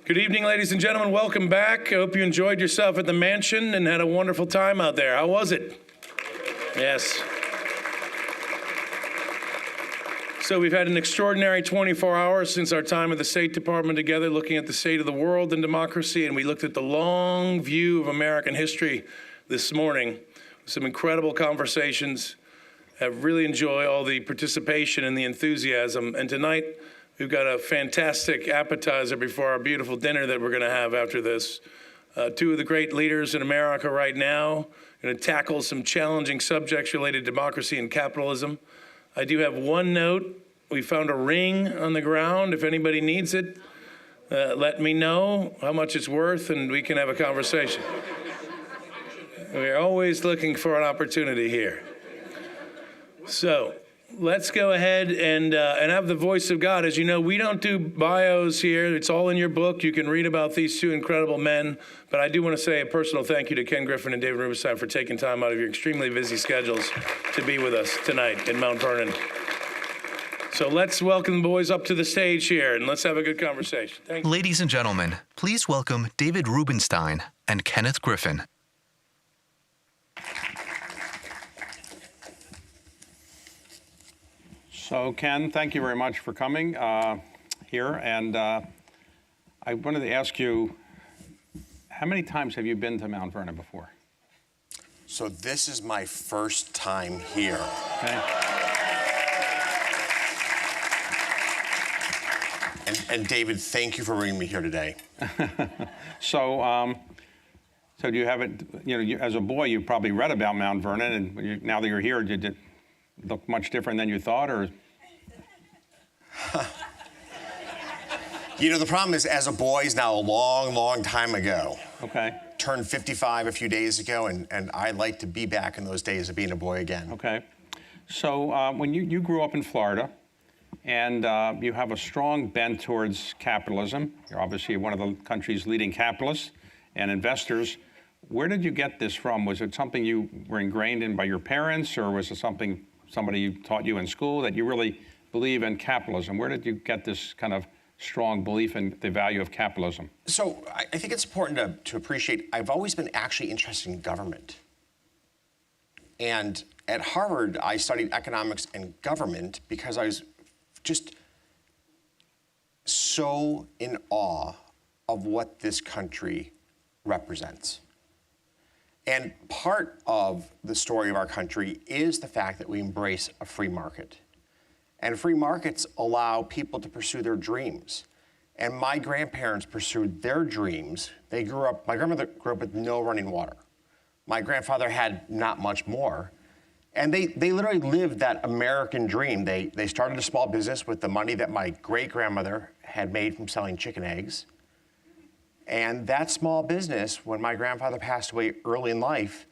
Good evening, ladies and gentlemen. Welcome back. I hope you enjoyed yourself at the mansion and had a wonderful time out there. How was it? Yes. So we've had an extraordinary 24 hours since our time at the State Department together, looking at the state of the world and democracy, and we looked at the long view of American history this morning. Some incredible conversations. I really enjoy all the participation and the enthusiasm. And tonight, we've got a fantastic appetizer before our beautiful dinner that we're going to have after this. Two of the great leaders in America right now going to tackle some challenging subjects related to democracy and capitalism. I do have one note. We found a ring on the ground. If anybody needs it, let me know how much it's worth, and we can have a conversation. We're always looking for an opportunity here. So let's go ahead and have the voice of God. As you know, we don't do bios here. It's all in your book. You can read about these two incredible men. But I do want to say a personal thank you to Ken Griffin and David Rubenstein for taking time out of your extremely busy schedules to be with us tonight in Mount Vernon. So let's welcome the boys up to the stage here, and let's have a good conversation. Thank you. Ladies and gentlemen, please welcome David Rubenstein and Kenneth Griffin. So, Ken, thank you very much for coming here. And I wanted to ask you, how many times have you been to Mount Vernon before? So this is my first time here. Okay. And David, thank you for bringing me here today. So do you have it, as a boy, you probably read about Mount Vernon, and now that you're here, did it look much different than you thought, or? The problem is, as a boy, is now a long, long time ago. Okay. Turned 55 a few days ago, and I'd like to be back in those days of being a boy again. Okay. So when you grew up in Florida, and you have a strong bent towards capitalism, you're obviously one of the country's leading capitalists and investors. Where did you get this from? Was it something you were ingrained in by your parents, or was it something somebody taught you in school that you really believe in capitalism? Where did you get this kind of strong belief in the value of capitalism? So I think it's important to appreciate, I've always been actually interested in government. And at Harvard, I studied economics and government because I was just so in awe of what this country represents. And part of the story of our country is the fact that we embrace a free market. And free markets allow people to pursue their dreams. And my grandparents pursued their dreams. My grandmother grew up with no running water. My grandfather had not much more. And they literally lived that American dream. They started a small business with the money that my great-grandmother had made from selling chicken eggs. And that small business, when my grandfather passed away early in life,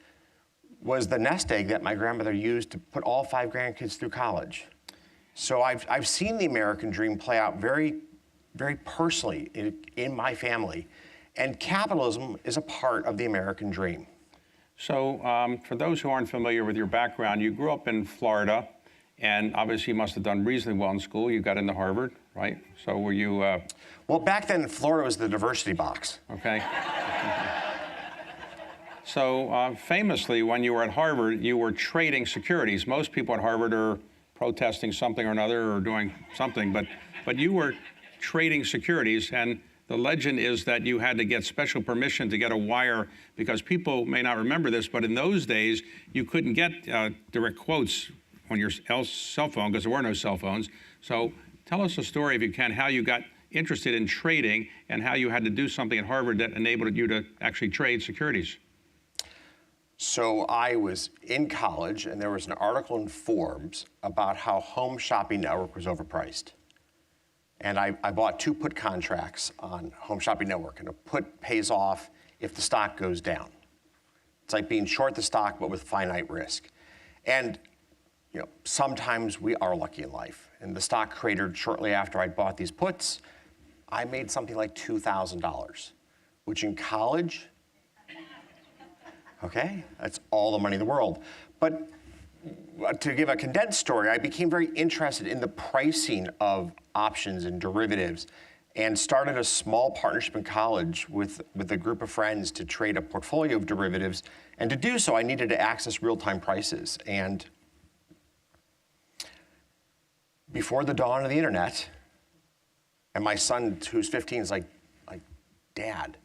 was the nest egg that my grandmother used to put all 5 grandkids through college. So I've seen the American dream play out very, very personally in my family. And capitalism is a part of the American dream. So for those who aren't familiar with your background, you grew up in Florida, and obviously you must have done reasonably well in school. You got into Harvard, right? So were you... Well, back then, Florida was the diversity box. Okay. So famously, when you were at Harvard, you were trading securities. Most people at Harvard are protesting something or another or doing something, but you were trading securities, and the legend is that you had to get special permission to get a wire, because people may not remember this, but in those days, you couldn't get direct quotes on your cell phone because there were no cell phones. So tell us a story, if you can, how you got interested in trading and how you had to do something at Harvard that enabled you to actually trade securities. So I was in college, and there was an article in Forbes about how Home Shopping Network was overpriced. And I bought 2 put contracts on Home Shopping Network, and a put pays off if the stock goes down. It's like being short the stock, but with finite risk. And sometimes we are lucky in life. And the stock cratered shortly after I bought these puts. I made something like $2,000, which in college, okay, that's all the money in the world. But to give a condensed story, I became very interested in the pricing of options and derivatives. and started a small partnership in college with a group of friends to trade a portfolio of derivatives. And to do so, I needed to access real-time prices. And before the dawn of the internet, and my son, who's 15, is like, Dad,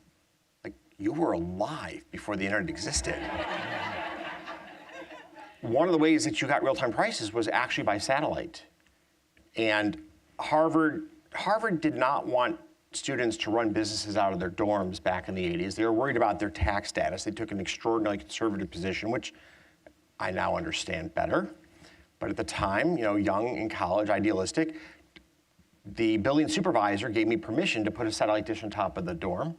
like, you were alive before the internet existed. One of the ways that you got real-time prices was actually by satellite. And Harvard did not want students to run businesses out of their dorms back in the 80s. They were worried about their tax status. They took an extraordinarily conservative position, which I now understand better. But at the time, young in college, idealistic, the building supervisor gave me permission to put a satellite dish on top of the dorm.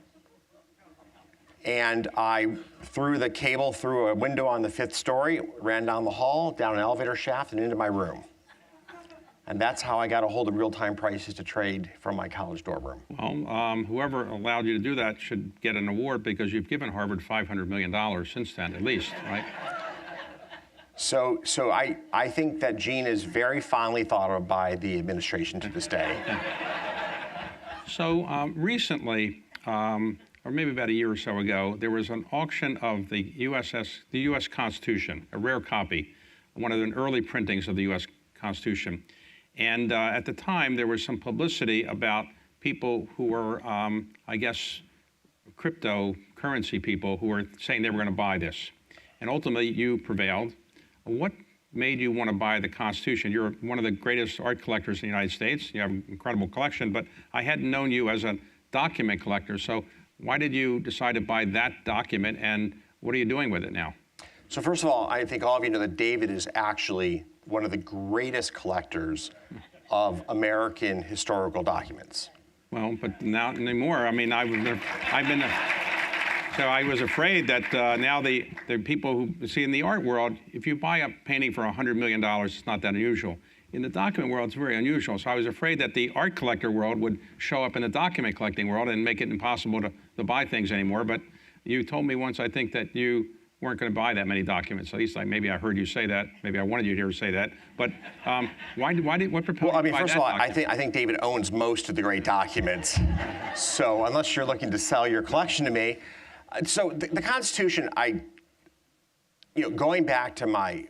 And I threw the cable through a window on the 5th story, ran down the hall, down an elevator shaft, and into my room. And that's how I got a hold of real-time prices to trade from my college dorm room. Well, whoever allowed you to do that should get an award, because you've given Harvard $500 million since then, at least, right? So I think that Gene is very fondly thought of by the administration to this day. So recently, or maybe about a year or so ago, there was an auction of the U.S. Constitution, a rare copy, one of the early printings of the U.S. Constitution. And at the time, there was some publicity about people who were, I guess, cryptocurrency people who were saying they were going to buy this. And ultimately, you prevailed. What made you want to buy the Constitution? You're one of the greatest art collectors in the United States. You have an incredible collection, but I hadn't known you as a document collector. So why did you decide to buy that document, and what are you doing with it now? So first of all, I think all of you know that David is actually one of the greatest collectors of American historical documents. Well, but not anymore. I mean, so I was afraid that now the people who see in the art world, if you buy a painting for $100 million, it's not that unusual. In the document world, it's very unusual. So I was afraid that the art collector world would show up in the document collecting world and make it impossible to buy things anymore. But you told me once, I think, that you weren't going to buy that many documents. At least maybe I heard you say that. Maybe I wanted you to hear say that. But what propelled you to buy that Well, I mean, first of all, I document? think David owns most of the great documents. So unless you're looking to sell your collection to me. So the Constitution, going back to my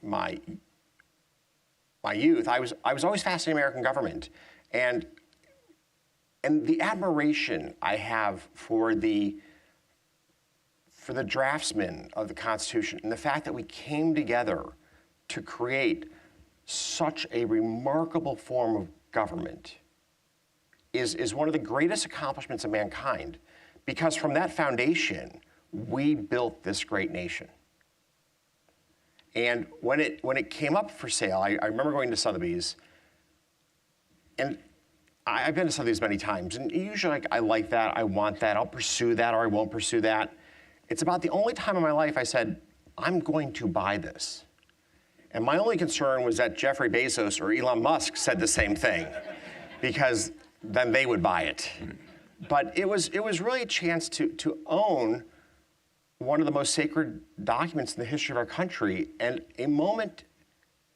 youth, I was always fascinated by American government. And the admiration I have for the draftsmen of the Constitution, and the fact that we came together to create such a remarkable form of government is one of the greatest accomplishments of mankind, because from that foundation, we built this great nation. And when it came up for sale, I remember going to Sotheby's, and I've been to Sotheby's many times, and usually I like that, I want that, I'll pursue that, or I won't pursue that. It's about the only time in my life I said, I'm going to buy this. And my only concern was that Jeffrey Bezos or Elon Musk said the same thing, because then they would buy it. But it was really a chance to own one of the most sacred documents in the history of our country, and a moment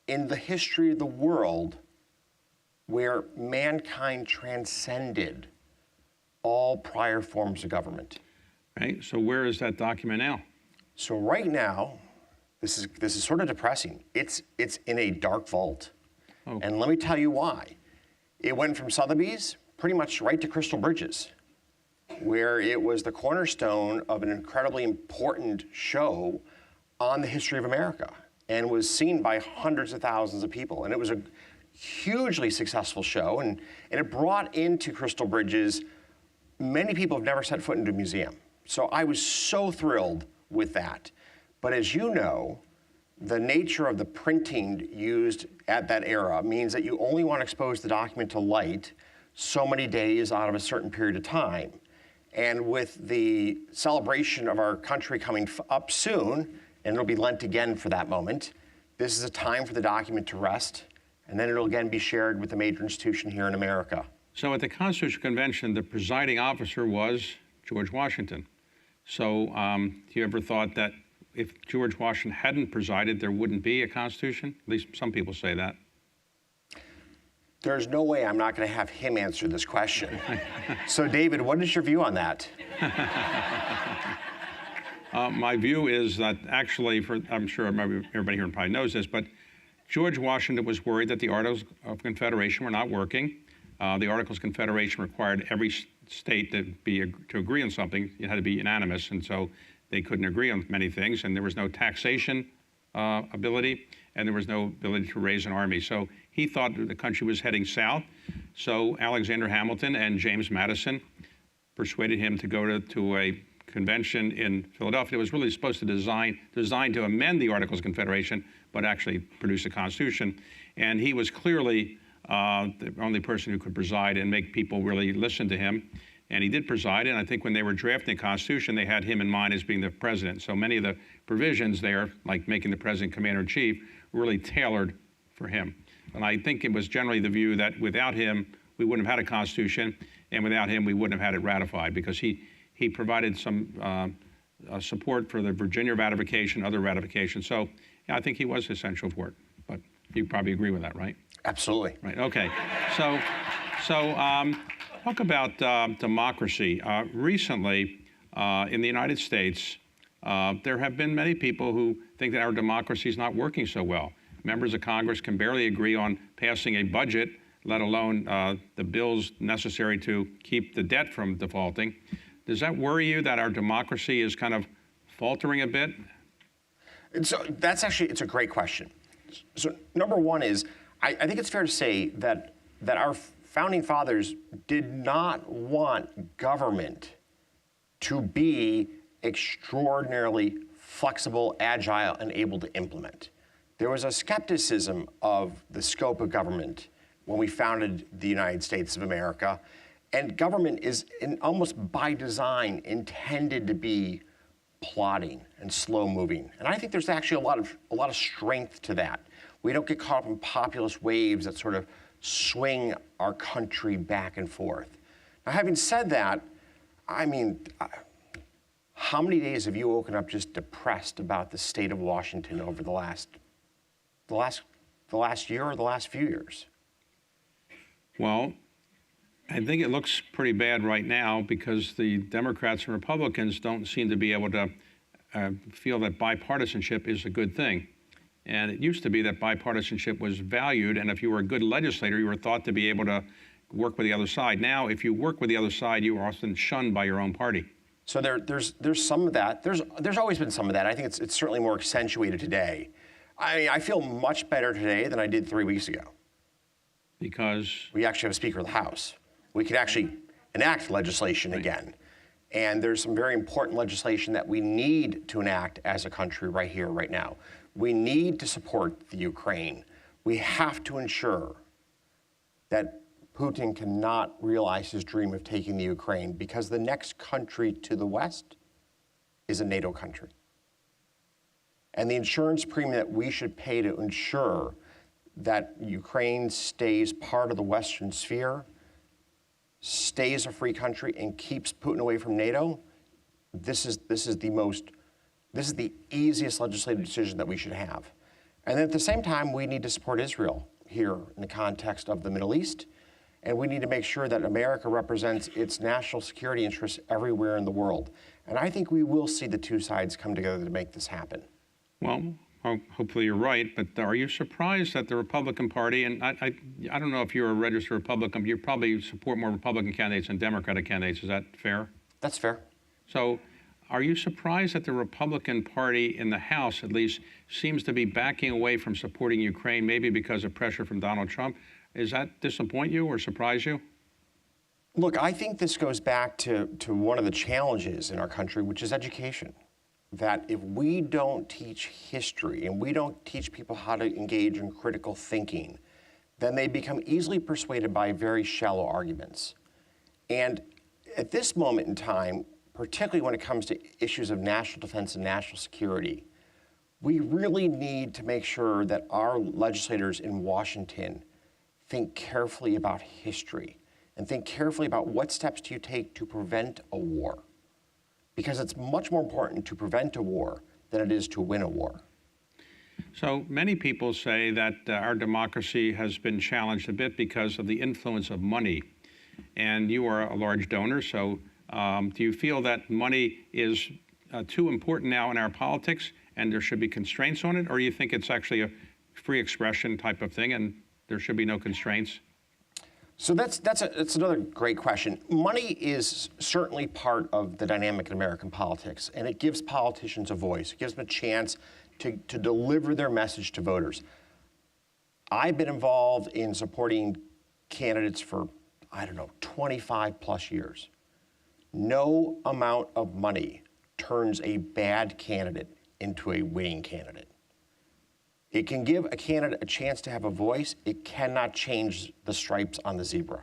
in the history of the world where mankind transcended all prior forms of government. Right. So where is that document now? So right now, this is sort of depressing. It's in a dark vault. Oh. And let me tell you why. It went from Sotheby's pretty much right to Crystal Bridges, where it was the cornerstone of an incredibly important show on the history of America, and was seen by hundreds of thousands of people. And it was a hugely successful show, and it brought into Crystal Bridges many people have never set foot into a museum. So I was so thrilled with that. But as you know, the nature of the printing used at that era means that you only want to expose the document to light so many days out of a certain period of time. And with the celebration of our country coming up soon, and it'll be Lent again for that moment, this is a time for the document to rest, and then it'll again be shared with a major institution here in America. So at the Constitutional Convention, the presiding officer was George Washington. So you ever thought that if George Washington hadn't presided, there wouldn't be a Constitution? At least some people say that. there's no way I'm not going to have him answer this question. So, David, what is your view on that? My view is that actually, I'm sure everybody here probably knows this, but George Washington was worried that the Articles of Confederation were not working. The Articles of Confederation required every state to agree on something. It had to be unanimous, and so they couldn't agree on many things, and there was no taxation ability, and there was no ability to raise an army. So he thought that the country was heading south. So Alexander Hamilton and James Madison persuaded him to go to a convention in Philadelphia. It was really supposed to designed to amend the Articles of Confederation, but actually produce a constitution. And he was clearly the only person who could preside and make people really listen to him. And he did preside, and I think when they were drafting the Constitution, they had him in mind as being the president. So many of the provisions there, like making the president commander-in-chief, were really tailored for him. And I think it was generally the view that without him, we wouldn't have had a Constitution, and without him, we wouldn't have had it ratified, because he provided some support for the Virginia ratification, other ratifications. So yeah, I think he was essential for it. But you probably agree with that, right? Absolutely. Right, okay. So talk about democracy. Recently, in the United States, there have been many people who think that our democracy is not working so well. Members of Congress can barely agree on passing a budget, let alone the bills necessary to keep the debt from defaulting. Does that worry you that our democracy is kind of faltering a bit? And so it's a great question. So number one is, I think it's fair to say that our founding fathers did not want government to be extraordinarily flexible, agile, and able to implement. There was a skepticism of the scope of government when we founded the United States of America, and government is almost by design intended to be plodding and slow moving. And I think there's actually a lot of strength to that. We don't get caught up in populist waves that sort of swing our country back and forth. Now, having said that, I mean, how many days have you woken up just depressed about the state of Washington over the last year or the last few years? Well, I think it looks pretty bad right now because the Democrats and Republicans don't seem to be able to feel that bipartisanship is a good thing. And it used to be that bipartisanship was valued, and if you were a good legislator, you were thought to be able to work with the other side. Now, if you work with the other side, you are often shunned by your own party. So there's some of that. There's always been some of that. I think it's certainly more accentuated today. I mean, I feel much better today than I did 3 weeks ago. Because? We actually have a Speaker of the House. We could actually enact legislation again. And there's some very important legislation that we need to enact as a country right here, right now. We need to support the Ukraine. We have to ensure that Putin cannot realize his dream of taking the Ukraine, because the next country to the west is a NATO country. And the insurance premium that we should pay to ensure that Ukraine stays part of the Western sphere, stays a free country, and keeps Putin away from NATO, this is the easiest legislative decision that we should have. And then at the same time, we need to support Israel here in the context of the Middle East. And we need to make sure that America represents its national security interests everywhere in the world. And I think we will see the two sides come together to make this happen. Well, hopefully you're right, but are you surprised that the Republican Party, and I don't know if you're a registered Republican, you probably support more Republican candidates than Democratic candidates, is that fair? That's fair. So are you surprised that the Republican Party in the House, at least, seems to be backing away from supporting Ukraine, maybe because of pressure from Donald Trump? Does that disappoint you or surprise you? Look, I think this goes back to one of the challenges in our country, which is education. That if we don't teach history and we don't teach people how to engage in critical thinking, then they become easily persuaded by very shallow arguments. And at this moment in time, particularly when it comes to issues of national defense and national security, we really need to make sure that our legislators in Washington think carefully about history and think carefully about what steps do you take to prevent a war. Because it's much more important to prevent a war than it is to win a war. So many people say that our democracy has been challenged a bit because of the influence of money. And you are a large donor, so do you feel that money is too important now in our politics and there should be constraints on it? Or do you think it's actually a free expression type of thing and there should be no constraints? So that's another great question. Money is certainly part of the dynamic in American politics, and it gives politicians a voice. It gives them a chance to deliver their message to voters. I've been involved in supporting candidates for, 25 plus years. No amount of money turns a bad candidate into a winning candidate. It can give a candidate a chance to have a voice. It cannot change the stripes on the zebra.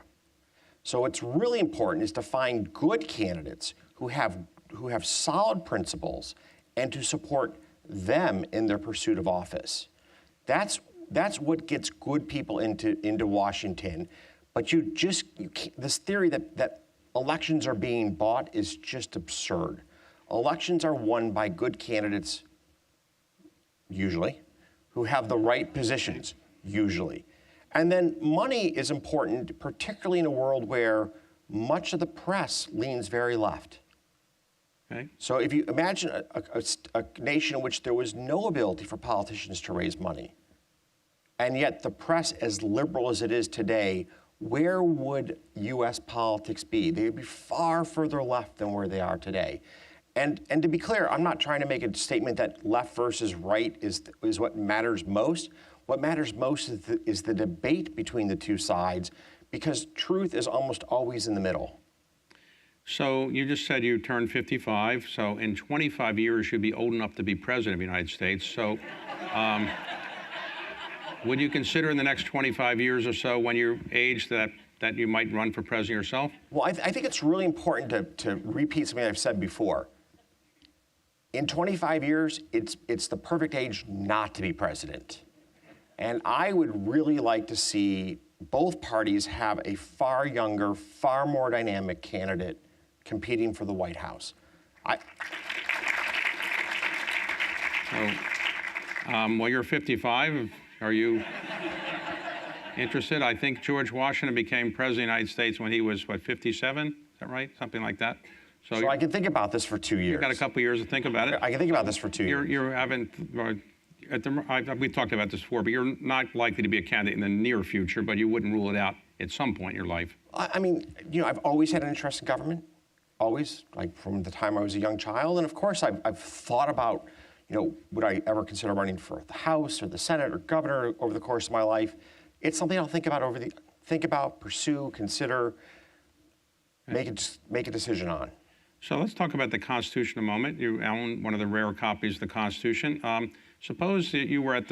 So what's really important is to find good candidates who have solid principles and to support them in their pursuit of office. That's what gets good people into Washington. But this theory that elections are being bought is just absurd. Elections are won by good candidates, usually, who have the right positions, usually. And then money is important, particularly in a world where much of the press leans very left. Okay. So if you imagine a nation in which there was no ability for politicians to raise money, and yet the press, as liberal as it is today, where would U.S. politics be? They would be far further left than where they are today. And to be clear, I'm not trying to make a statement that left versus right is what matters most. What matters most is the debate between the two sides, because truth is almost always in the middle. So you just said you turned 55. So in 25 years, you'd be old enough to be president of the United States. So would you consider in the next 25 years or so, when you're aged, that you might run for president yourself? Well, I think it's really important to repeat something I've said before. In 25 years, it's the perfect age not to be president. And I would really like to see both parties have a far younger, far more dynamic candidate competing for the White House. Well, you're 55. Are you interested? I think George Washington became president of the United States when he was, 57? Is that right? Something like that? So I can think about this for 2 years. You've got a couple years to think about it. I can think about this for 2 years. You haven't, we talked about this before, but you're not likely to be a candidate in the near future, but you wouldn't rule it out at some point in your life. I mean, I've always had an interest in government, always, like from the time I was a young child. And of course, I've thought about, would I ever consider running for the House or the Senate or governor over the course of my life? It's something I'll think about, pursue, consider, make a decision on. So let's talk about the Constitution a moment. You own one of the rare copies of the Constitution. Suppose that you had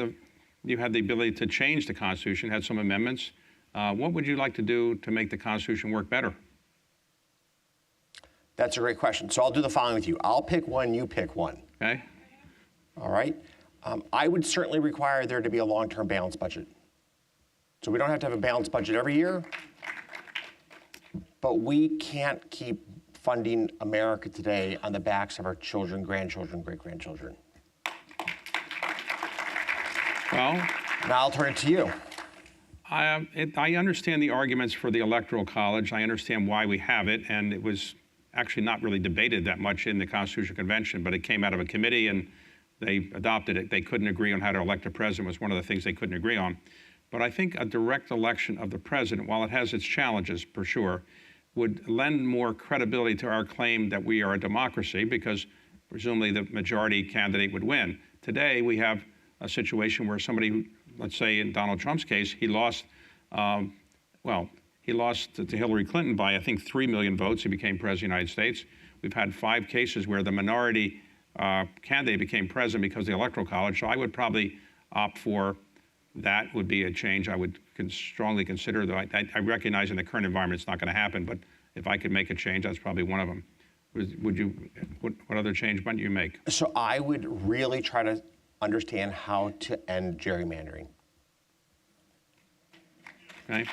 the ability to change the Constitution, had some amendments. What would you like to do to make the Constitution work better? That's a great question. So I'll do the following with you. I'll pick one, you pick one. Okay. All right. I would certainly require there to be a long-term balanced budget. So we don't have to have a balanced budget every year, but we can't keep funding America today on the backs of our children, grandchildren, great-grandchildren. Well, now I'll turn it to you. I understand the arguments for the Electoral College. I understand why we have it, and it was actually not really debated that much in the Constitutional Convention, but it came out of a committee and they adopted it. They couldn't agree on how to elect a president was one of the things they couldn't agree on. But I think a direct election of the president, while it has its challenges for sure, would lend more credibility to our claim that we are a democracy, because presumably the majority candidate would win. Today, we have a situation where somebody, let's say in Donald Trump's case, he lost to Hillary Clinton by, I think, 3 million votes. He became president of the United States. We've had 5 cases where the minority candidate became president because of the Electoral College. So I would probably opt for that. Would be a change I would strongly consider, though I recognize in the current environment it's not going to happen, but if I could make a change, that's probably one of them. What other change might you make? So I would really try to understand how to end gerrymandering. Okay.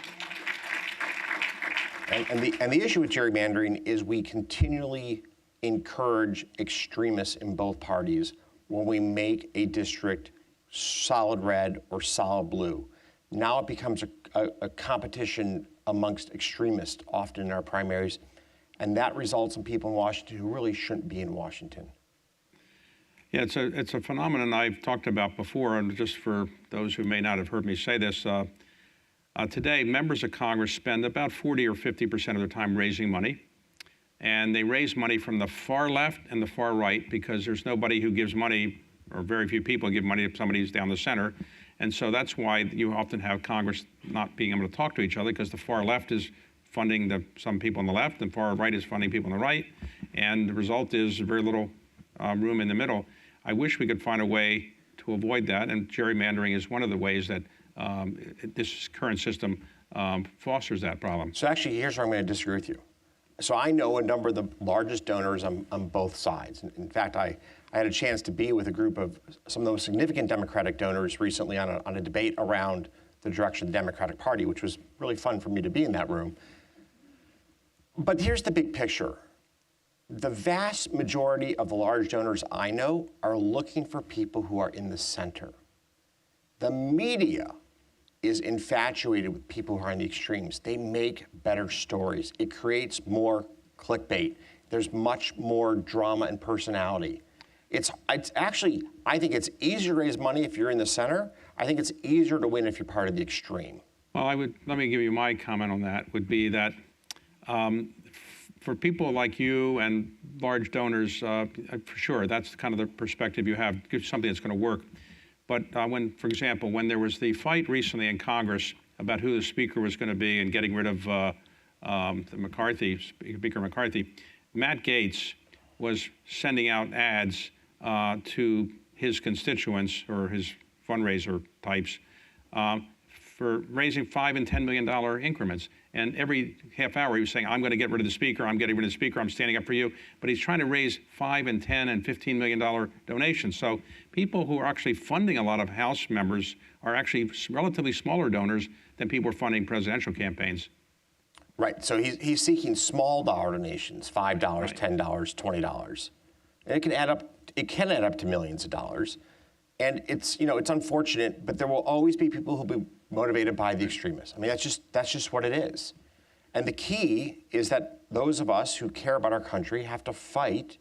And the issue with gerrymandering is we continually encourage extremists in both parties when we make a district solid red or solid blue. Now it becomes a competition amongst extremists, often in our primaries, and that results in people in Washington who really shouldn't be in Washington. Yeah, it's a phenomenon I've talked about before, and just for those who may not have heard me say this, today members of Congress spend about 40 or 50% of their time raising money, and they raise money from the far left and the far right because there's nobody who gives money, or very few people give money to somebody who's down the center. And so that's why you often have Congress not being able to talk to each other, because the far left is funding some people on the left, and far right is funding people on the right. And the result is very little room in the middle. I wish we could find a way to avoid that, and gerrymandering is one of the ways that this current system fosters that problem. So actually, here's where I'm going to disagree with you. So I know a number of the largest donors on both sides. In fact, I had a chance to be with a group of some of the most significant Democratic donors recently on a debate around the direction of the Democratic Party, which was really fun for me to be in that room. But here's the big picture. The vast majority of the large donors I know are looking for people who are in the center. The media is infatuated with people who are in the extremes. They make better stories. It creates more clickbait. There's much more drama and personality. It's actually, I think it's easier to raise money if you're in the center. I think it's easier to win if you're part of the extreme. Well, let me give you my comment on that, would be that for people like you and large donors, for sure, that's kind of the perspective you have, something that's going to work. But when, for example, when there was the fight recently in Congress about who the speaker was going to be and getting rid of Speaker McCarthy, Matt Gaetz was sending out ads to his constituents or his fundraiser types for raising $5 and $10 million increments. And every half hour he was saying, I'm going to get rid of the speaker, I'm getting rid of the speaker, I'm standing up for you. But he's trying to raise $5 and $10 and $15 million donations. So people who are actually funding a lot of House members are actually relatively smaller donors than people who are funding presidential campaigns. Right, so he's seeking small dollar donations, $5, right. $10, $20. And it can add up to millions of dollars. And it's unfortunate, but there will always be people who'll be motivated by the extremists. I mean, that's just what it is. And the key is that those of us who care about our country have to fight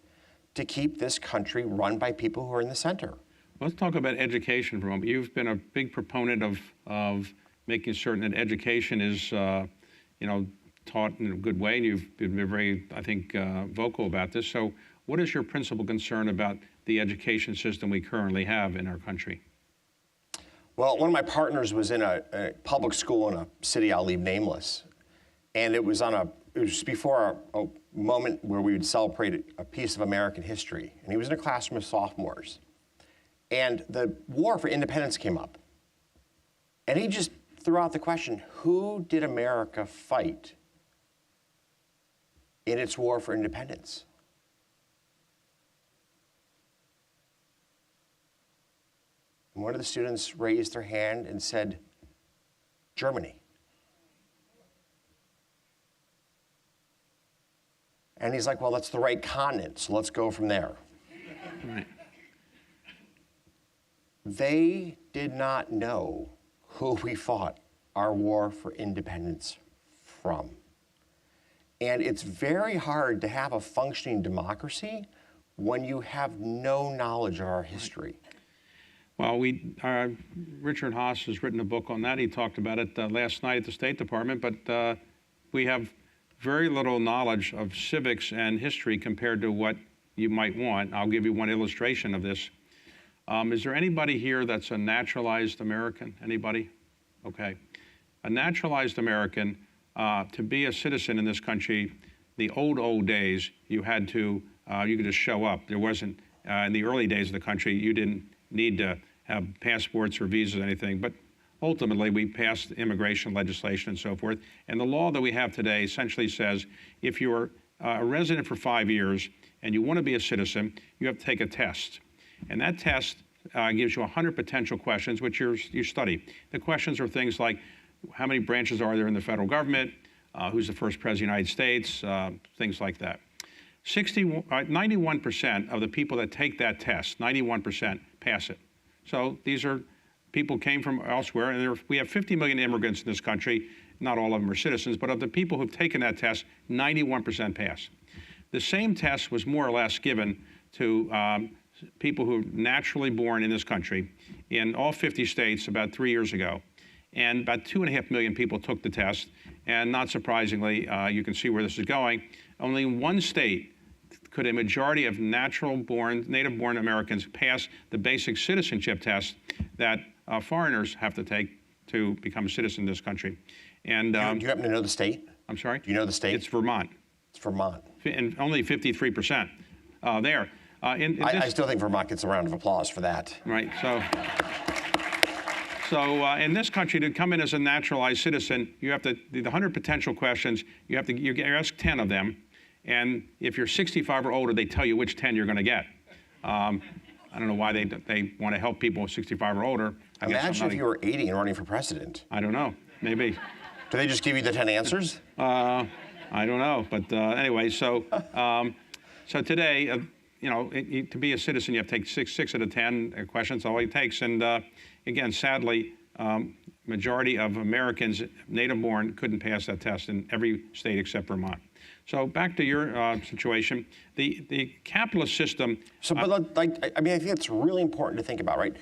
to keep this country run by people who are in the center. Let's talk about education for a moment. You've been a big proponent of making certain that education is, taught in a good way, and you've been very, I think, vocal about this. So what is your principal concern about the education system we currently have in our country? Well, one of my partners was in a public school in a city I'll leave nameless, and it was before a moment where we would celebrate a piece of American history, and he was in a classroom of sophomores, and the War for Independence came up, and he just threw out the question, who did America fight in its war for independence? And one of the students raised their hand and said, Germany. And he's like, well, that's the right continent, so let's go from there. Right. They did not know who we fought our war for independence from. And it's very hard to have a functioning democracy when you have no knowledge of our history. Well, Richard Haas has written a book on that. He talked about it last night at the State Department, but we have very little knowledge of civics and history compared to what you might want. I'll give you one illustration of this. Is there anybody here that's a naturalized American? Anybody? Okay. A naturalized American, to be a citizen in this country, the old days, you could just show up. There wasn't, in the early days of the country, you didn't need to have passports or visas or anything, but ultimately we passed immigration legislation and so forth. And the law that we have today essentially says if you're a resident for 5 years and you want to be a citizen, you have to take a test. And that test gives you 100 potential questions, which you study. The questions are things like, how many branches are there in the federal government? Who's the first president of the United States? Things like that. 91% of the people that take that test, 91%, pass it. So these are people came from elsewhere, and we have 50 million immigrants in this country. Not all of them are citizens, but of the people who've taken that test, 91% pass. The same test was more or less given to people who are naturally born in this country in all 50 states about 3 years ago. And about 2.5 million people took the test. And not surprisingly, you can see where this is going. Only in one state could a majority of natural-born, native-born Americans pass the basic citizenship test that foreigners have to take to become a citizen in this country. And Do you happen to know the state? I'm sorry? Do you know the state? It's Vermont. It's Vermont. And only 53% there. I still think Vermont gets a round of applause for that. Right. So in this country, to come in as a naturalized citizen, you have to, the 100 potential questions, you ask 10 of them. And if you're 65 or older, they tell you which 10 you're going to get. I don't know why they want to help people 65 or older. Imagine if you were 80 and running for president. I don't know. Maybe. Do they just give you the 10 answers? I don't know. But anyway, so today, to be a citizen, you have to take six out of 10 questions. All it takes. And again, sadly, majority of Americans, native-born, couldn't pass that test in every state except Vermont. So back to your situation, the capitalist system. But I think it's really important to think about, right?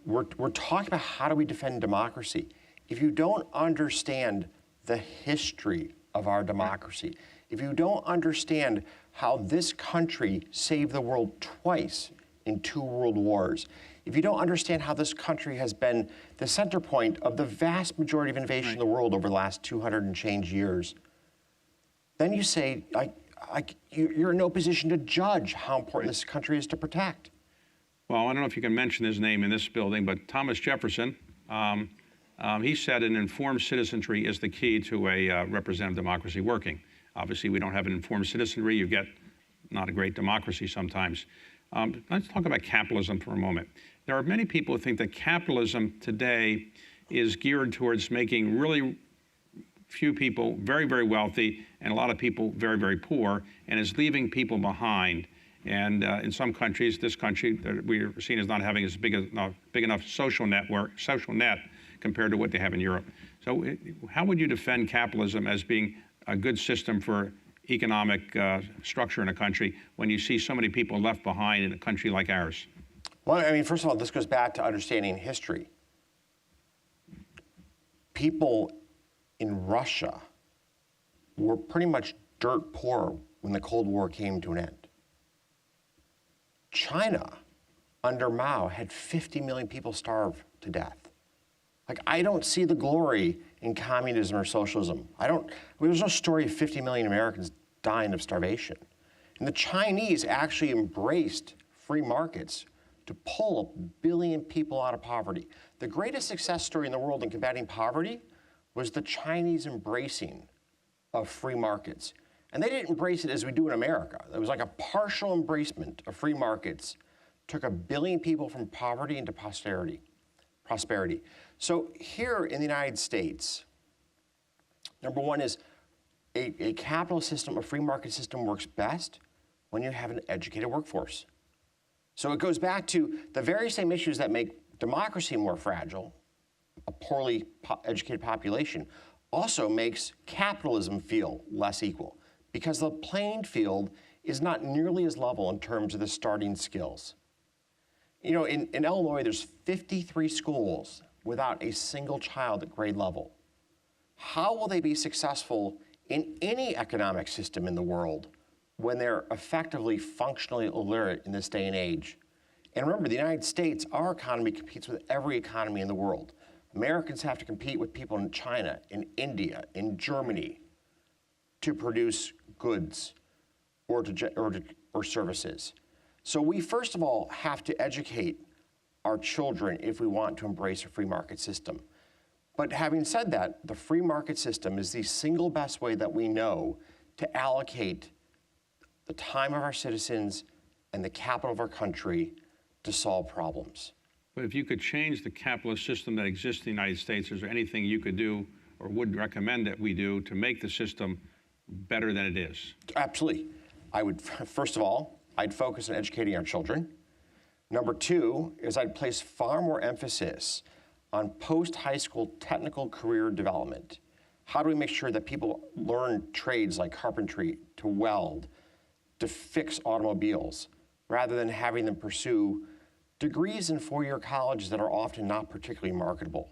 We're talking about how do we defend democracy. If you don't understand the history of our democracy, if you don't understand how this country saved the world twice in 2 world wars, if you don't understand how this country has been the center point of the vast majority of innovation in the world over the last 200 and change years, then you say, you're in no position to judge how important this country is to protect. Well, I don't know if you can mention his name in this building, but Thomas Jefferson, he said an informed citizenry is the key to a representative democracy working. Obviously, we don't have an informed citizenry. You get not a great democracy sometimes. Let's talk about capitalism for a moment. There are many people who think that capitalism today is geared towards making really few people very, very wealthy and a lot of people very, very poor, and is leaving people behind. And in some countries, this country, we are seen as not having as big enough social net compared to what they have in Europe. So how would you defend capitalism as being a good system for economic structure in a country when you see so many people left behind in a country like ours? Well, I mean, first of all, this goes back to understanding history. People in Russia were pretty much dirt poor when the Cold War came to an end. China, under Mao, had 50 million people starve to death. I don't see the glory in communism or socialism. There's no story of 50 million Americans dying of starvation. And the Chinese actually embraced free markets to pull 1 billion people out of poverty. The greatest success story in the world in combating poverty was the Chinese embracing of free markets. And they didn't embrace it as we do in America. It was like a partial embracement of free markets, took 1 billion people from poverty into prosperity. So here in the United States, number one is a capitalist system, a free market system works best when you have an educated workforce. So it goes back to the very same issues that make democracy more fragile, a poorly educated population, also makes capitalism feel less equal because the playing field is not nearly as level in terms of the starting skills. You know, in Illinois, there's 53 schools without a single child at grade level. How will they be successful in any economic system in the world when they're effectively functionally illiterate in this day and age? And remember, the United States, our economy competes with every economy in the world. Americans have to compete with people in China, in India, in Germany to produce goods or services. So we first of all have to educate our children if we want to embrace a free market system. But having said that, the free market system is the single best way that we know to allocate the time of our citizens and the capital of our country to solve problems. But if you could change the capitalist system that exists in the United States, is there anything you could do or would recommend that we do to make the system better than it is? Absolutely. I would, first of all, I'd focus on educating our children. Number two is I'd place far more emphasis on post-high school technical career development. How do we make sure that people learn trades like carpentry, to weld, to fix automobiles, rather than having them pursue degrees in four-year colleges that are often not particularly marketable?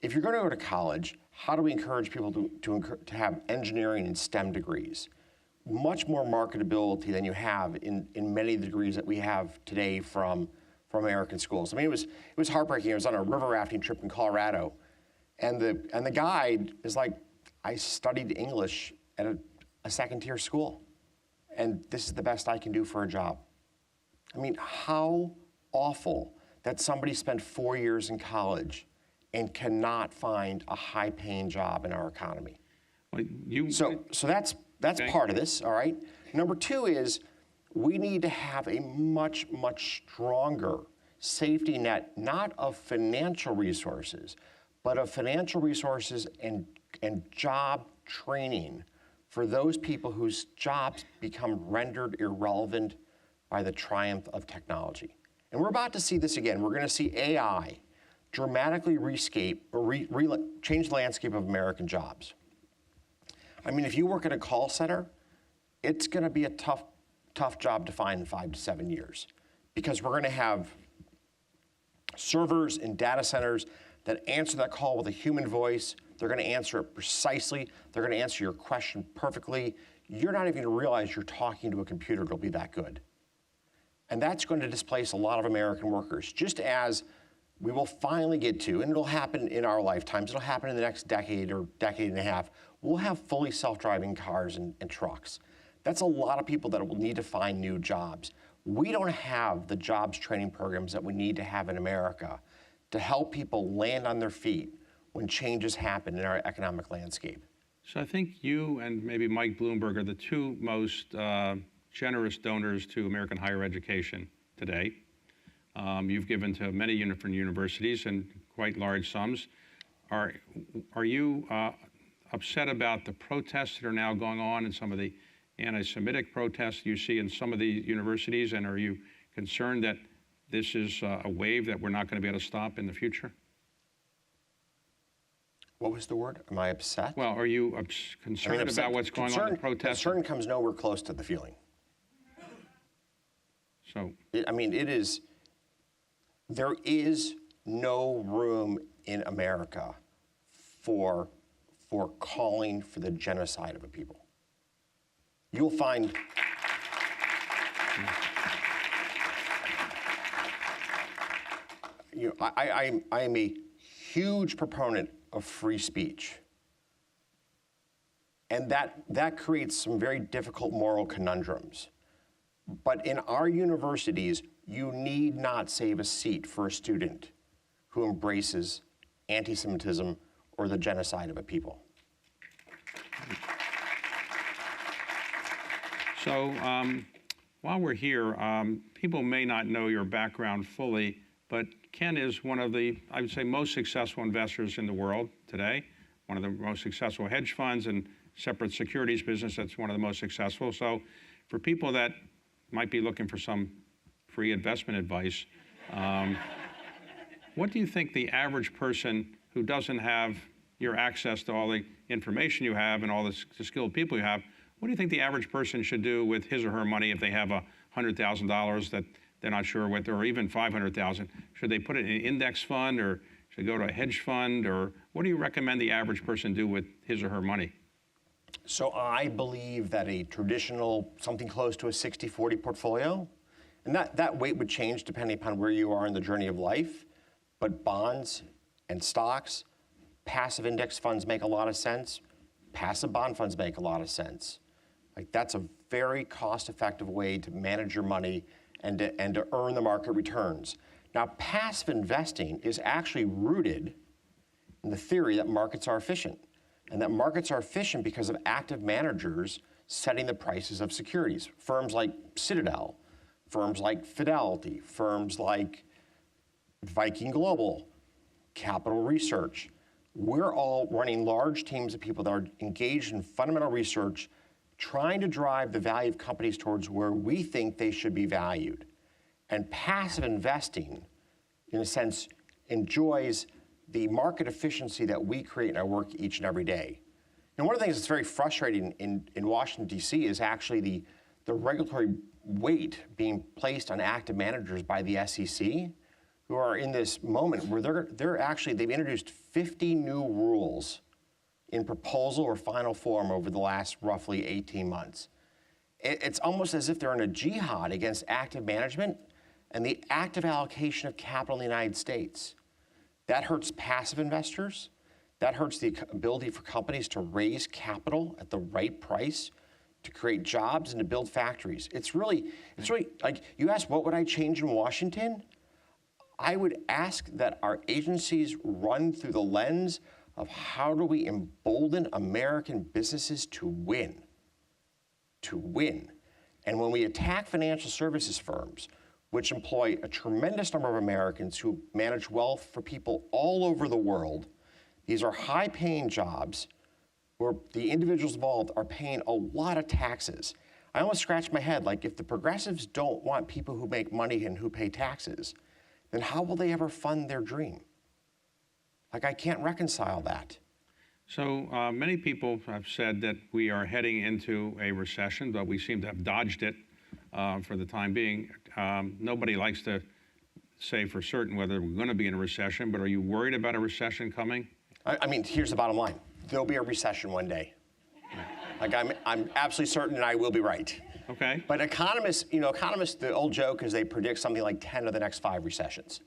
If you're going to go to college, how do we encourage people to have engineering and STEM degrees? Much more marketability than you have in many of the degrees that we have today from American schools. I mean, it was heartbreaking. I was on a river rafting trip in Colorado, and the guide is like, I studied English at a second-tier school, and this is the best I can do for a job. I mean, how awful that somebody spent 4 years in college and cannot find a high-paying job in our economy. Well, So that's Okay. part of this, all right? Number two is we need to have a much, much stronger safety net, not of financial resources, but of financial resources and job training for those people whose jobs become rendered irrelevant by the triumph of technology. And we're about to see this again. We're going to see AI dramatically change the landscape of American jobs. I mean, if you work at a call center, it's going to be a tough job to find in 5 to 7 years, because we're going to have servers and data centers that answer that call with a human voice. They're going to answer it precisely. They're going to answer your question perfectly. You're not even going to realize you're talking to a computer. It'll be that good. And that's going to displace a lot of American workers, just as we will finally get to, and it'll happen in our lifetimes, it'll happen in the next decade or decade and a half, we'll have fully self-driving cars and trucks. That's a lot of people that will need to find new jobs. We don't have the jobs training programs that we need to have in America to help people land on their feet when changes happen in our economic landscape. So I think you and maybe Mike Bloomberg are the two most generous donors to American higher education today. You've given to many different universities and quite large sums. Are you upset about the protests that are now going on and some of the anti-Semitic protests you see in some of the universities? And are you concerned that this is a wave that we're not going to be able to stop in the future? What was the word? Am I upset? Well, are you concerned about what's going on in the protests? Concern comes nowhere close to the feeling. So, there is no room in America for calling for the genocide of a people. You'll find I am a huge proponent of free speech. And that creates some very difficult moral conundrums. But in our universities, you need not save a seat for a student who embraces anti-Semitism or the genocide of a people. So while we're here, people may not know your background fully, but Ken is one of the, I would say, most successful investors in the world today, one of the most successful hedge funds and separate securities business that's one of the most successful. So for people that might be looking for some free investment advice, what do you think the average person who doesn't have your access to all the information you have and all the skilled people you have, what do you think the average person should do with his or her money if they have $100,000 that they're not sure what, or even $500,000? Should they put it in an index fund, or should they go to a hedge fund, or what do you recommend the average person do with his or her money? So I believe that a traditional, something close to a 60-40 portfolio, and that weight would change depending upon where you are in the journey of life, but bonds and stocks, passive index funds make a lot of sense. Passive bond funds make a lot of sense. Like, that's a very cost-effective way to manage your money and to earn the market returns. Now, passive investing is actually rooted in the theory that markets are efficient, and that markets are efficient because of active managers setting the prices of securities. Firms like Citadel, firms like Fidelity, firms like Viking Global, Capital Research. We're all running large teams of people that are engaged in fundamental research, trying to drive the value of companies towards where we think they should be valued. And passive investing, in a sense, enjoys the market efficiency that we create in our work each and every day. And one of the things that's very frustrating in Washington, D.C. is actually the regulatory weight being placed on active managers by the SEC, who are in this moment where they've introduced 50 new rules in proposal or final form over the last roughly 18 months. It's almost as if they're in a jihad against active management and the active allocation of capital in the United States. That hurts passive investors. That hurts the ability for companies to raise capital at the right price, to create jobs and to build factories. It's really like, you asked, what would I change in Washington? I would ask that our agencies run through the lens of how do we embolden American businesses to win. To win. And when we attack financial services firms, which employ a tremendous number of Americans who manage wealth for people all over the world, these are high-paying jobs where the individuals involved are paying a lot of taxes. I almost scratch my head, like, if the progressives don't want people who make money and who pay taxes, then how will they ever fund their dream? Like, I can't reconcile that. So many people have said that we are heading into a recession, but we seem to have dodged it for the time being. Nobody likes to say for certain whether we're going to be in a recession, but are you worried about a recession coming? I mean, here's the bottom line. There'll be a recession one day. Like, I'm absolutely certain, and I will be right. Okay. But economists, the old joke is they predict something like 10 of the next 5 recessions.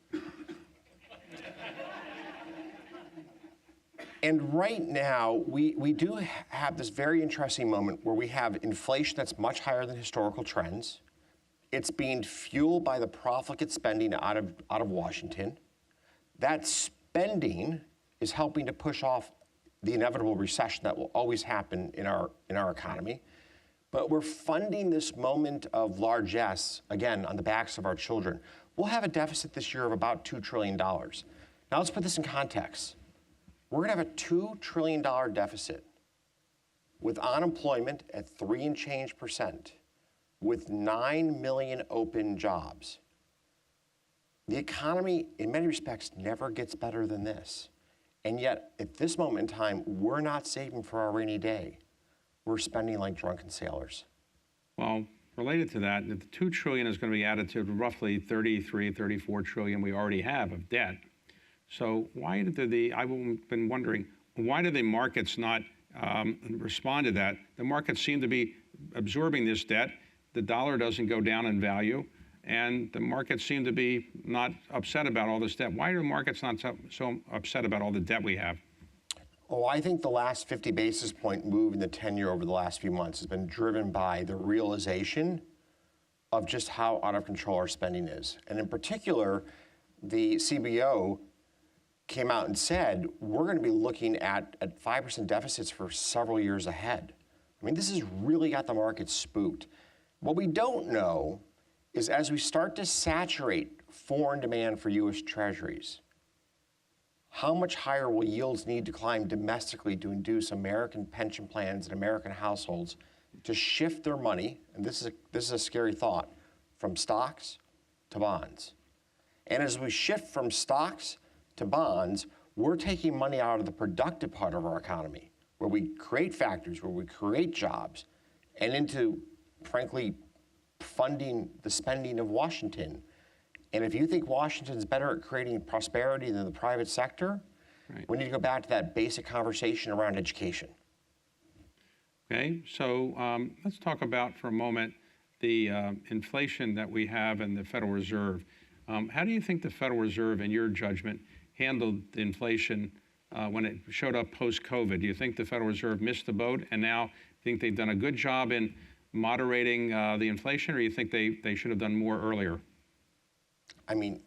And right now, we do have this very interesting moment where we have inflation that's much higher than historical trends. It's being fueled by the profligate spending out of Washington. That spending is helping to push off the inevitable recession that will always happen in our economy. But we're funding this moment of largesse, again, on the backs of our children. We'll have a deficit this year of about $2 trillion. Now let's put this in context. We're going to have a $2 trillion deficit with unemployment at 3 and change %, with 9 million open jobs. The economy, in many respects, never gets better than this. And yet, at this moment in time, we're not saving for our rainy day. We're spending like drunken sailors. Well, related to that, the $2 trillion is going to be added to roughly 33, 34 trillion we already have of debt. So why did I've been wondering, why do the markets not respond to that? The markets seem to be absorbing this debt. The dollar doesn't go down in value, and the markets seem to be not upset about all this debt. Why are the markets not so upset about all the debt we have? Oh, I think the last 50 basis point move in the 10-year over the last few months has been driven by the realization of just how out of control our spending is. And in particular, the CBO came out and said, we're going to be looking at 5% deficits for several years ahead. I mean, this has really got the market spooked. What we don't know is, as we start to saturate foreign demand for U.S. treasuries, how much higher will yields need to climb domestically to induce American pension plans and American households to shift their money, and this is a scary thought, from stocks to bonds. And as we shift from stocks to bonds, we're taking money out of the productive part of our economy, where we create factories, where we create jobs, and into, frankly, funding the spending of Washington. And if you think Washington's better at creating prosperity than the private sector, right, we need to go back to that basic conversation around education. Okay, so let's talk about for a moment the inflation that we have in the Federal Reserve. How do you think the Federal Reserve, in your judgment, handled the inflation when it showed up post-COVID? Do you think the Federal Reserve missed the boat and now think they've done a good job in moderating the inflation, or you think they should have done more earlier? I mean,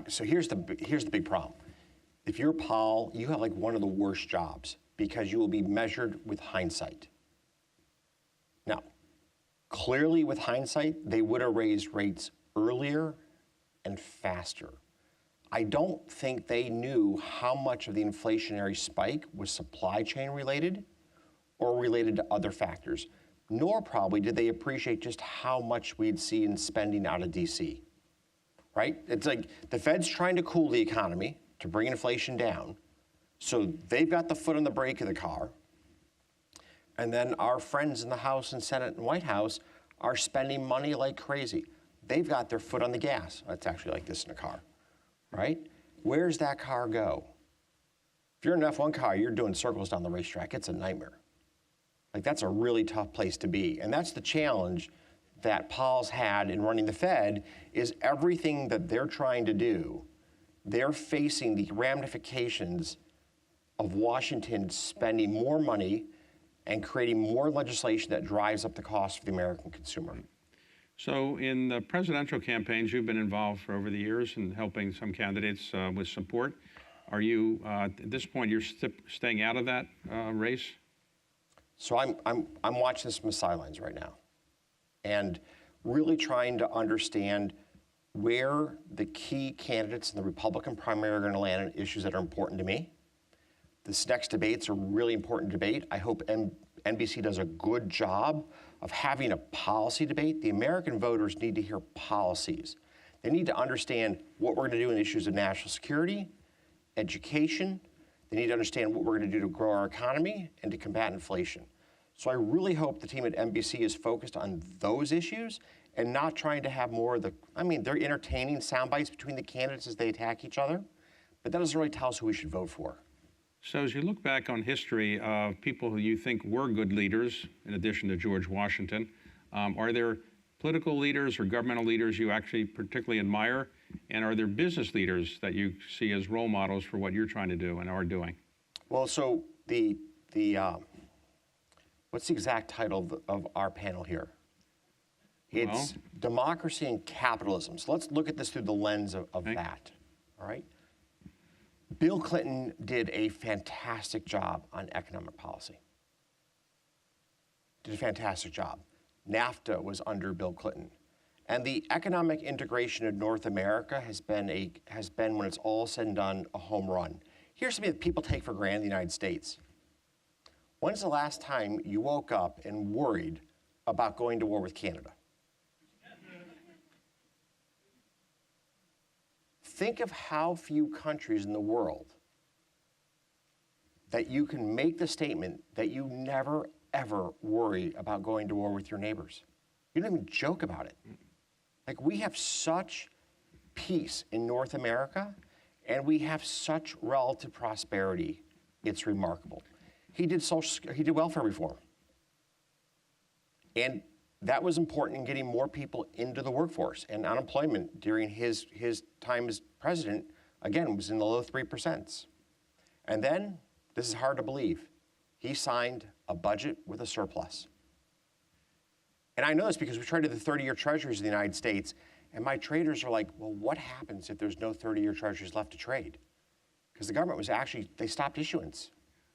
so here's the big problem. If you're Powell, you have like one of the worst jobs because you will be measured with hindsight. Now, clearly with hindsight, they would have raised rates earlier and faster. I don't think they knew how much of the inflationary spike was supply chain related or related to other factors, nor probably did they appreciate just how much we'd see in spending out of DC. right? It's like the Fed's trying to cool the economy to bring inflation down. So they've got the foot on the brake of the car. And then our friends in the House and Senate and White House are spending money like crazy. They've got their foot on the gas. It's actually like this in a car, right? Where's that car go? If you're in an F1 car, you're doing circles down the racetrack. It's a nightmare. Like, that's a really tough place to be. And that's the challenge that Powell's had in running the Fed, is everything that they're trying to do, they're facing the ramifications of Washington spending more money and creating more legislation that drives up the cost for the American consumer. So in the presidential campaigns, you've been involved for over the years in helping some candidates with support. Are you, at this point, you're staying out of that race? So I'm watching this from the sidelines right now and really trying to understand where the key candidates in the Republican primary are going to land on issues that are important to me. This next debate's a really important debate. I hope NBC does a good job of having a policy debate. The American voters need to hear policies. They need to understand what we're going to do in issues of national security, education. They need to understand what we're going to do to grow our economy and to combat inflation. So I really hope the team at NBC is focused on those issues and not trying to have more of the, they're entertaining sound bites between the candidates as they attack each other, but that doesn't really tell us who we should vote for. So as you look back on history of people who you think were good leaders, in addition to George Washington, are there political leaders or governmental leaders you actually particularly admire? And are there business leaders that you see as role models for what you're trying to do and are doing? Well, so what's the exact title of our panel here? It's Democracy and Capitalism. So let's look at this through the lens of that, all right? Bill Clinton did a fantastic job on economic policy. Did a fantastic job. NAFTA was under Bill Clinton. And the economic integration of North America has been, when it's all said and done, a home run. Here's something that people take for granted in the United States. When's the last time you woke up and worried about going to war with Canada? Think of how few countries in the world that you can make the statement that you never, ever worry about going to war with your neighbors. You don't even joke about it. Like, we have such peace in North America, and we have such relative prosperity. It's remarkable. He did welfare reform. And that was important in getting more people into the workforce. And unemployment during his time as president, again, was in the low 3%. And then, this is hard to believe, he signed a budget with a surplus. And I know this because we traded the 30-year treasuries in the United States, and my traders are like, well, what happens if there's no 30-year treasuries left to trade? Because the government was actually, they stopped issuance.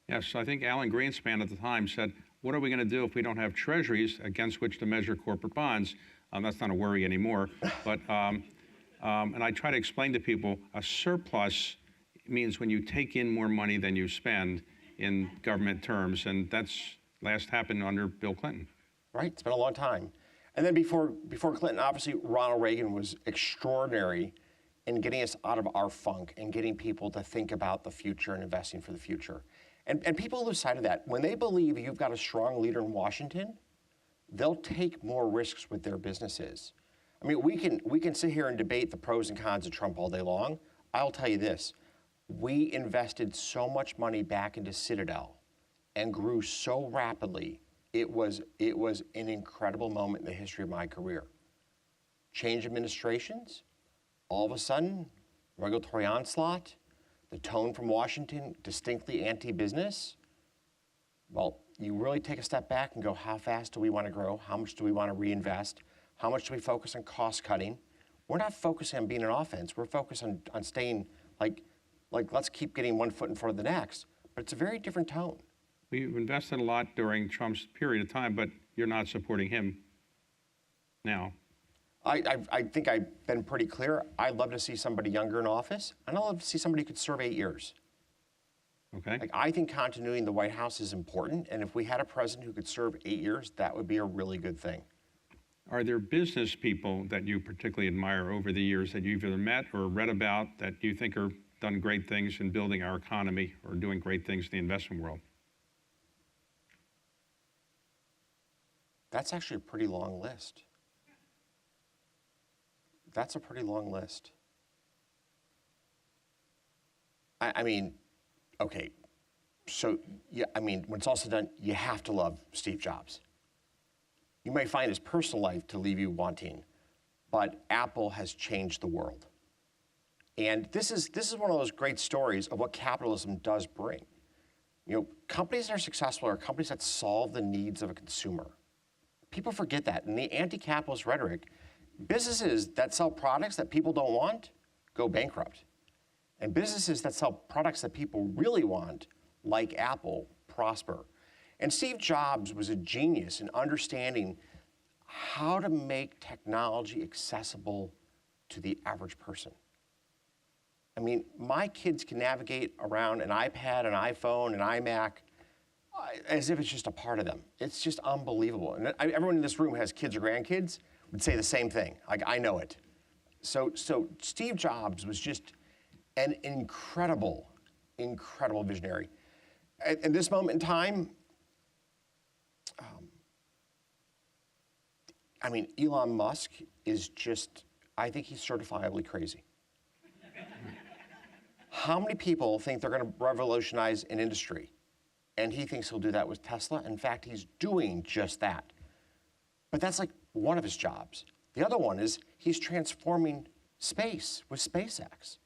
Yes, I think Alan Greenspan at the time said, what are we going to do if we don't have treasuries against which to measure corporate bonds? That's not a worry anymore. But, and I try to explain to people, a surplus means when you take in more money than you spend in government terms, and that's last happened under Bill Clinton. Right, it's been a long time. And then before Clinton, obviously Ronald Reagan was extraordinary in getting us out of our funk and getting people to think about the future and investing for the future. And people lose sight of that. When they believe you've got a strong leader in Washington, they'll take more risks with their businesses. I mean, we can sit here and debate the pros and cons of Trump all day long. I'll tell you this, we invested so much money back into Citadel and grew so rapidly. It was an incredible moment in the history of my career. Change administrations, all of a sudden, regulatory onslaught, the tone from Washington, distinctly anti-business. Well, you really take a step back and go, how fast do we want to grow? How much do we want to reinvest? How much do we focus on cost cutting? We're not focusing on being an offense. We're focused on staying like let's keep getting one foot in front of the next. But it's a very different tone. We've invested a lot during Trump's period of time, but you're not supporting him now. I think I've been pretty clear. I'd love to see somebody younger in office, and I'd love to see somebody who could serve 8 years. Okay. Like, I think continuity in the White House is important, and if we had a president who could serve 8 years, that would be a really good thing. Are there business people that you particularly admire over the years that you've either met or read about that you think are done great things in building our economy or doing great things in the investment world? That's actually a pretty long list. That's a pretty long list. I mean, okay, so yeah, I mean, when it's all said and done, you have to love Steve Jobs. You may find his personal life to leave you wanting, but Apple has changed the world. And this is one of those great stories of what capitalism does bring. You know, companies that are successful are companies that solve the needs of a consumer. People forget that. In the anti-capitalist rhetoric, businesses that sell products that people don't want go bankrupt. And businesses that sell products that people really want, like Apple, prosper. And Steve Jobs was a genius in understanding how to make technology accessible to the average person. I mean, my kids can navigate around an iPad, an iPhone, an iMac, as if it's just a part of them. It's just unbelievable. And everyone in this room has kids or grandkids would say the same thing. Like, I know it. So Steve Jobs was just an incredible visionary. At this moment in time, I mean, Elon Musk is just, I think he's certifiably crazy. How many people think they're going to revolutionize an industry? And he thinks he'll do that with Tesla. In fact, he's doing just that. But that's like one of his jobs. The other one is he's transforming space with SpaceX.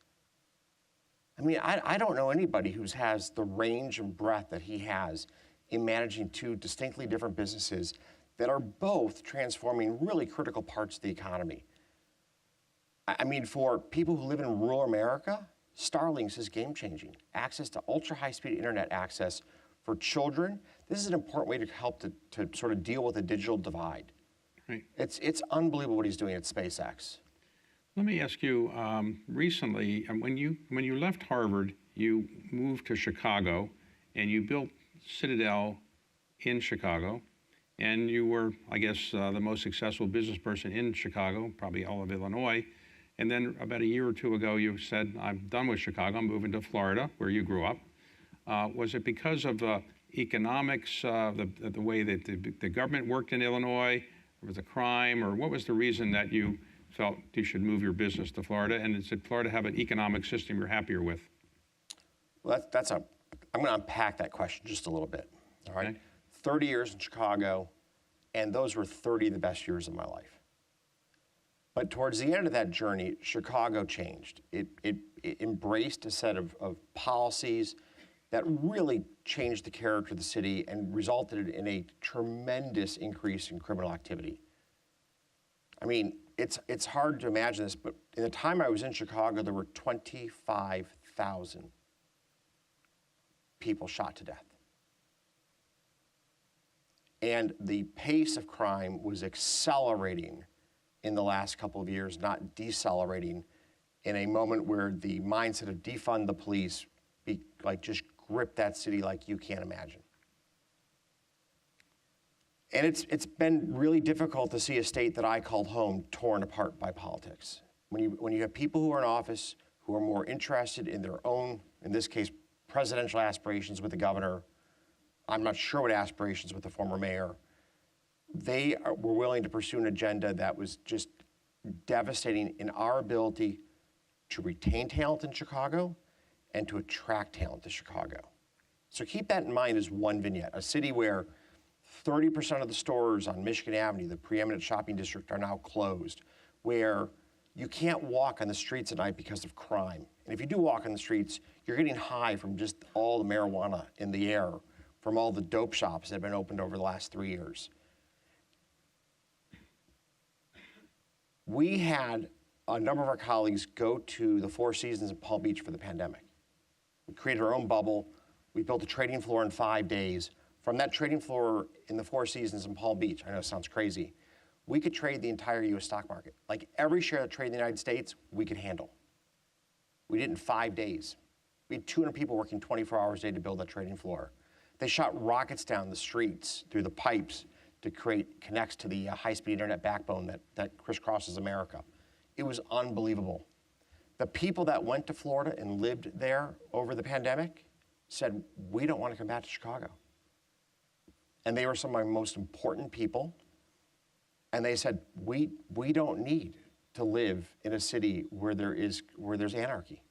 I mean, I don't know anybody who has the range and breadth that he has in managing two distinctly different businesses that are both transforming really critical parts of the economy. I mean, for people who live in rural America, Starlink's is game-changing. Access to ultra-high-speed internet access for children. This is an important way to help to sort of deal with the digital divide. Right. It's unbelievable what he's doing at SpaceX. Let me ask you, recently, when you left Harvard, you moved to Chicago, and you built Citadel in Chicago, and you were, I guess, the most successful business person in Chicago, probably all of Illinois. And then about a year or two ago, you said, I'm done with Chicago, I'm moving to Florida, where you grew up. Was it because of the economics, the way that the government worked in Illinois, or was it crime, or what was the reason that you felt you should move your business to Florida? And did Florida have an economic system you're happier with? Well, I'm going to unpack that question just a little bit. All right. Okay. 30 years in Chicago, and those were 30 of the best years of my life. But towards the end of that journey, Chicago changed. It embraced a set of policies that really changed the character of the city and resulted in a tremendous increase in criminal activity. I mean, it's hard to imagine this, but in the time I was in Chicago, there were 25,000 people shot to death. And the pace of crime was accelerating in the last couple of years, not decelerating, in a moment where the mindset of defund the police just gripped that city like you can't imagine. And it's been really difficult to see a state that I called home torn apart by politics. When you have people who are in office who are more interested in their own, in this case, presidential aspirations with the governor, I'm not sure what aspirations with the former mayor, they were willing to pursue an agenda that was just devastating in our ability to retain talent in Chicago and to attract talent to Chicago. So keep that in mind as one vignette, a city where 30% of the stores on Michigan Avenue, the preeminent shopping district, are now closed, where you can't walk on the streets at night because of crime. And if you do walk on the streets, you're getting high from just all the marijuana in the air, from all the dope shops that have been opened over the last 3 years. We had a number of our colleagues go to the Four Seasons in Palm Beach for the pandemic. We created our own bubble. We built a trading floor in 5 days. From that trading floor in the Four Seasons in Palm Beach, I know it sounds crazy, we could trade the entire US stock market. Like every share that traded in the United States, we could handle. We did it in 5 days. We had 200 people working 24 hours a day to build that trading floor. They shot rockets down the streets through the pipes to connects to the high-speed internet backbone that crisscrosses America. It was unbelievable. The people that went to Florida and lived there over the pandemic said, we don't want to come back to Chicago. And they were some of my most important people. And they said, we don't need to live in a city where there's anarchy.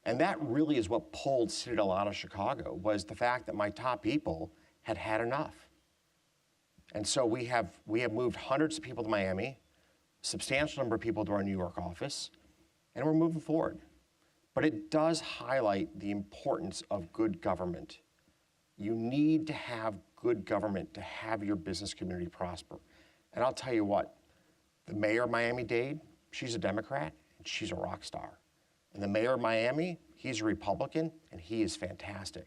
And that really is what pulled Citadel out of Chicago, was the fact that my top people had had enough. And so we have moved hundreds of people to Miami, a substantial number of people to our New York office, and we're moving forward. But it does highlight the importance of good government. You need to have good government to have your business community prosper. And I'll tell you what, the mayor of Miami-Dade, she's a Democrat, and she's a rock star. And the mayor of Miami, he's a Republican, and he is fantastic.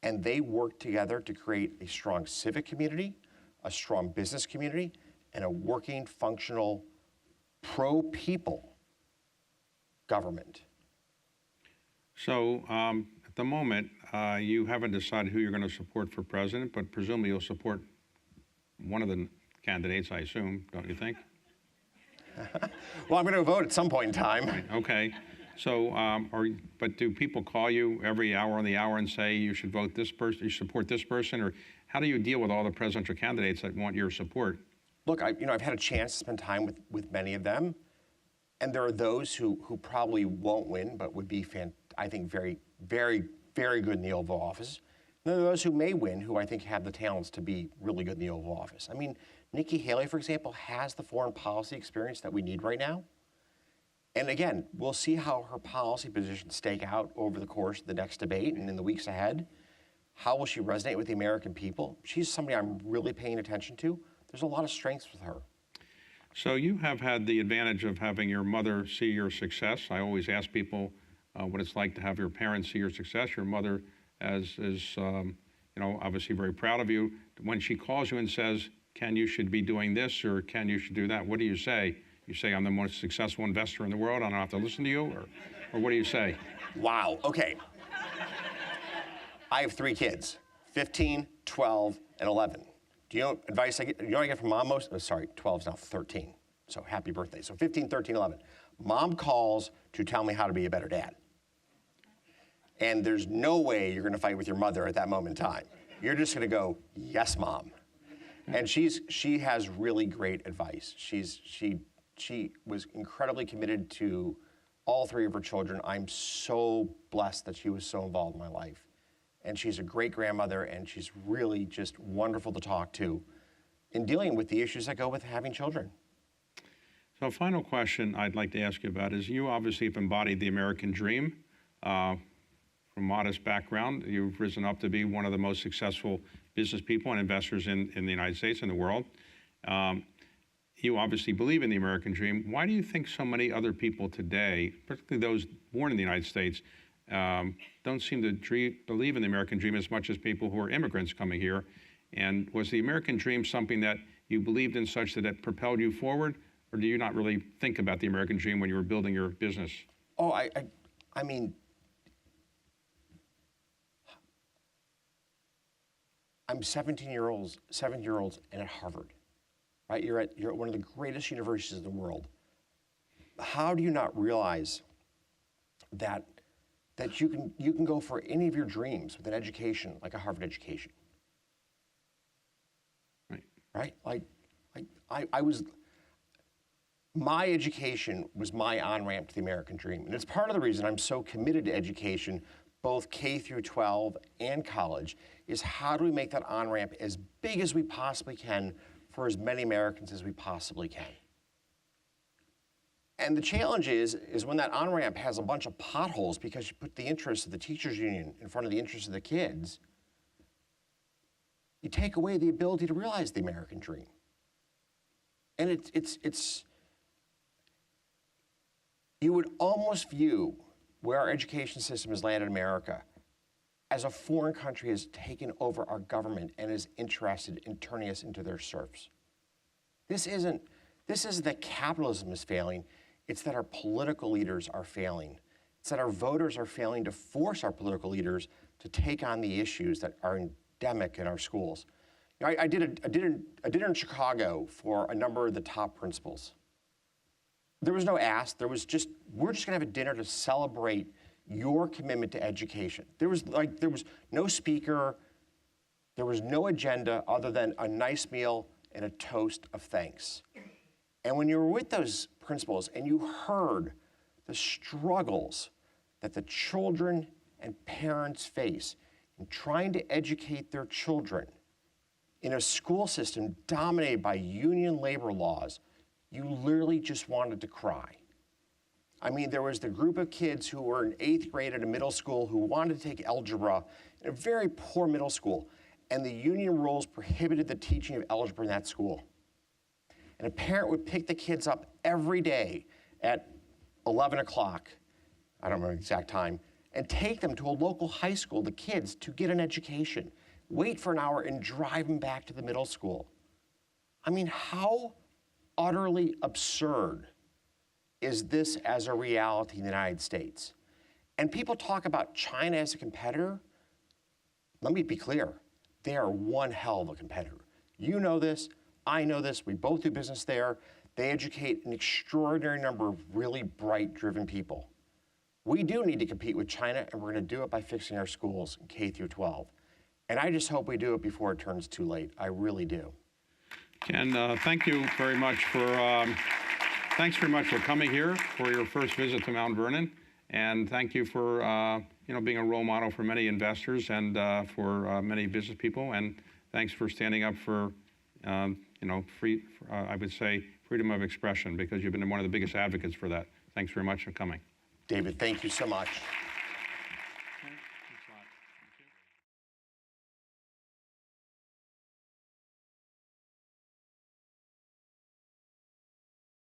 And they work together to create a strong civic community, a strong business community, and a working, functional, pro-people government. So at the moment, you haven't decided who you're going to support for president, but presumably you'll support one of the candidates, I assume, don't you think? Well, I'm going to vote at some point in time. Right, okay. So, but do people call you every hour on the hour and say you should vote this person, you support this person, or how do you deal with all the presidential candidates that want your support? Look, I've had a chance to spend time with many of them, and there are those who probably won't win, but would be, I think, very, very, very good in the Oval Office. And there are those who may win, who I think have the talents to be really good in the Oval Office. I mean, Nikki Haley, for example, has the foreign policy experience that we need right now. And again, we'll see how her policy positions stake out over the course of the next debate and in the weeks ahead. How will she resonate with the American people? She's somebody I'm really paying attention to. There's a lot of strengths with her. So you have had the advantage of having your mother see your success. I always ask people what it's like to have your parents see your success. Your mother is obviously very proud of you. When she calls you and says, Ken, you should be doing this, or Ken, you should do that, what do you say? You say, I'm the most successful investor in the world, I don't have to listen to you, or what do you say? Wow, okay. I have 3 kids, 15, 12, and 11. Do you know what advice I get? You know what I get from mom most? Oh, sorry, 12 is now 13. So happy birthday. So 15, 13, 11. Mom calls to tell me how to be a better dad. And there's no way you're gonna fight with your mother at that moment in time. You're just gonna go, yes, Mom. And she has really great advice. She was incredibly committed to all 3 of her children. I'm so blessed that she was so involved in my life. And she's a great grandmother, and she's really just wonderful to talk to in dealing with the issues that go with having children. So a final question I'd like to ask you about is you obviously have embodied the American dream. From modest background, you've risen up to be one of the most successful business people and investors in the United States and the world. You obviously believe in the American dream. Why do you think so many other people today, particularly those born in the United States, don't seem to believe in the American dream as much as people who are immigrants coming here? And was the American dream something that you believed in such that it propelled you forward? Or do you not really think about the American dream when you were building your business? Oh, I mean, I'm 17-year-olds and at Harvard, right? You're at one of the greatest universities in the world. How do you not realize that you can go for any of your dreams with an education like a Harvard education? Right? Like my education was my on-ramp to the American dream. And it's part of the reason I'm so committed to education, both K through 12 and college, is how do we make that on-ramp as big as we possibly can for as many Americans as we possibly can. And the challenge is when that on-ramp has a bunch of potholes because you put the interests of the teachers union in front of the interests of the kids, you take away the ability to realize the American dream. And it's you would almost view where our education system has landed in America as a foreign country has taken over our government and is interested in turning us into their serfs. This isn't that capitalism is failing, it's that our political leaders are failing. It's that our voters are failing to force our political leaders to take on the issues that are endemic in our schools. I did a dinner in Chicago for a number of the top principals. There was no ask. There was just, we're just going to have a dinner to celebrate your commitment to education. There was no speaker. There was no agenda other than a nice meal and a toast of thanks. And when you were with those principals and you heard the struggles that the children and parents face in trying to educate their children in a school system dominated by union labor laws, you literally just wanted to cry. I mean, there was the group of kids who were in 8th grade at a middle school who wanted to take algebra in a very poor middle school, and the union rules prohibited the teaching of algebra in that school. And a parent would pick the kids up every day at 11 o'clock, I don't remember the exact time, and take them to a local high school, the kids, to get an education, wait for an hour and drive them back to the middle school. I mean, how utterly absurd is this as a reality in the United States? And people talk about China as a competitor. Let me be clear, they are one hell of a competitor. You know this, I know this, we both do business there. They educate an extraordinary number of really bright, driven people. We do need to compete with China, and we're going to do it by fixing our schools in K through 12. And I just hope we do it before it turns too late. I really do. Ken, thank you very much for thanks very much for coming here for your first visit to Mount Vernon, and thank you for being a role model for many investors and for many business people, and thanks for standing up for I would say freedom of expression, because you've been one of the biggest advocates for that. Thanks very much for coming. David, thank you so much.